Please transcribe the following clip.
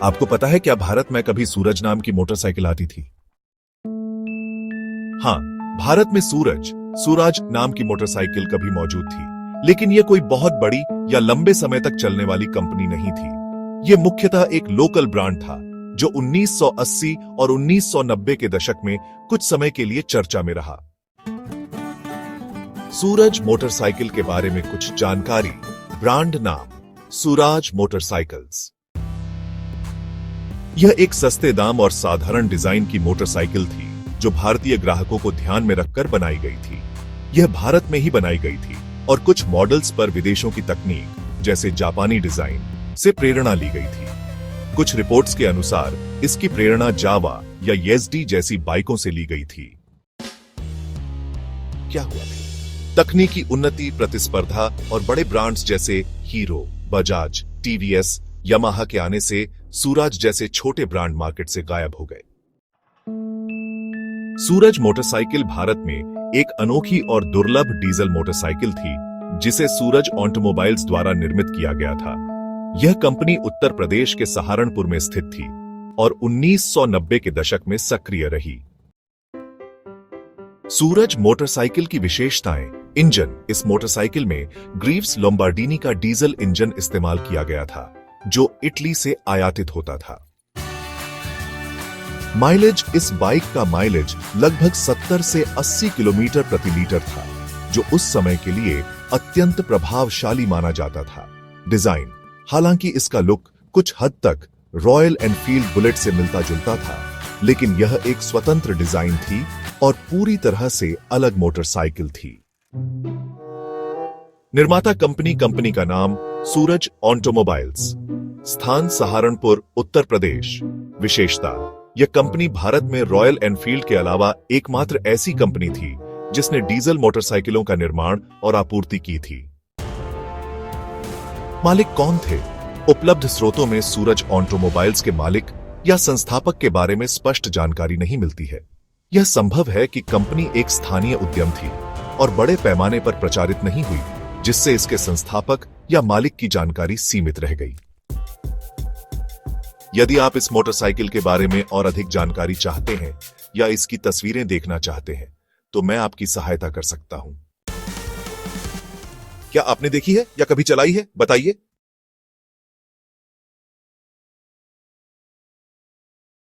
आपको पता है क्या भारत में कभी सूरज नाम की मोटरसाइकिल आती थी? हाँ, भारत में सूरज नाम की मोटरसाइकिल कभी मौजूद थी, लेकिन यह कोई बहुत बड़ी या लंबे समय तक चलने वाली कंपनी नहीं थी। यह मुख्यतः एक लोकल ब्रांड था जो 1980 और 1990 के दशक में कुछ समय के लिए चर्चा में रहा। सूरज मोटरसाइकिल के बारे में कुछ जानकारी। ब्रांड नाम सूरज मोटरसाइकिल्स। यह एक सस्ते दाम और साधारण डिजाइन की मोटरसाइकिल थी जो भारतीय ग्राहकों को ध्यान में रखकर बनाई गई थी। यह भारत में ही बनाई गई थी और कुछ मॉडल्स पर विदेशों की तकनीक जैसे जापानी डिजाइन से प्रेरणा ली गई थी। कुछ रिपोर्ट्स के अनुसार इसकी प्रेरणा जावा या येज़डी जैसी बाइकों से ली गई थी। क्या हुआ था? तकनीकी उन्नति, प्रतिस्पर्धा और बड़े ब्रांड्स जैसे हीरो, बजाज, टीवीएस, यामाहा के आने से सूरज जैसे छोटे ब्रांड मार्केट से गायब हो गए। सूरज मोटरसाइकिल भारत में एक अनोखी और दुर्लभ डीजल मोटरसाइकिल थी जिसे सूरज ऑटोमोबाइल्स द्वारा निर्मित किया गया था। यह कंपनी उत्तर प्रदेश के सहारनपुर में स्थित थी और 1990 के दशक में सक्रिय रही। सूरज मोटरसाइकिल की विशेषताएं। इंजन। इस मोटरसाइकिल में ग्रीव्स लोम्बार्डिनी का डीजल इंजन इस्तेमाल किया गया था जो इटली से आयातित होता था। माइलेज। इस बाइक का माइलेज लगभग 70 से 80 किलोमीटर प्रति लीटर था जो उस समय के लिए अत्यंत प्रभावशाली माना जाता था। डिजाइन। हालांकि इसका लुक कुछ हद तक रॉयल एनफील्ड बुलेट से मिलता जुलता था, लेकिन यह एक स्वतंत्र डिजाइन थी और पूरी तरह से अलग मोटरसाइकिल थी। निर्माता कंपनी का नाम सूरज ऑटोमोबाइल्स। स्थान सहारनपुर, उत्तर प्रदेश। विशेषता। यह कंपनी भारत में रॉयल एनफील्ड के अलावा एकमात्र ऐसी कंपनी थी जिसने डीजल मोटरसाइकिलों का निर्माण और आपूर्ति की थी। मालिक कौन थे? उपलब्ध स्रोतों में सूरज ऑटोमोबाइल्स के मालिक या संस्थापक के बारे में स्पष्ट जानकारी नहीं मिलती है। यह संभव है कि कंपनी एक स्थानीय उद्यम थी और बड़े पैमाने पर प्रचारित नहीं हुई, जिससे इसके संस्थापक या मालिक की जानकारी सीमित रह गई। यदि आप इस मोटरसाइकिल के बारे में और अधिक जानकारी चाहते हैं या इसकी तस्वीरें देखना चाहते हैं तो मैं आपकी सहायता कर सकता हूं। क्या आपने देखी है या कभी चलाई है? बताइए।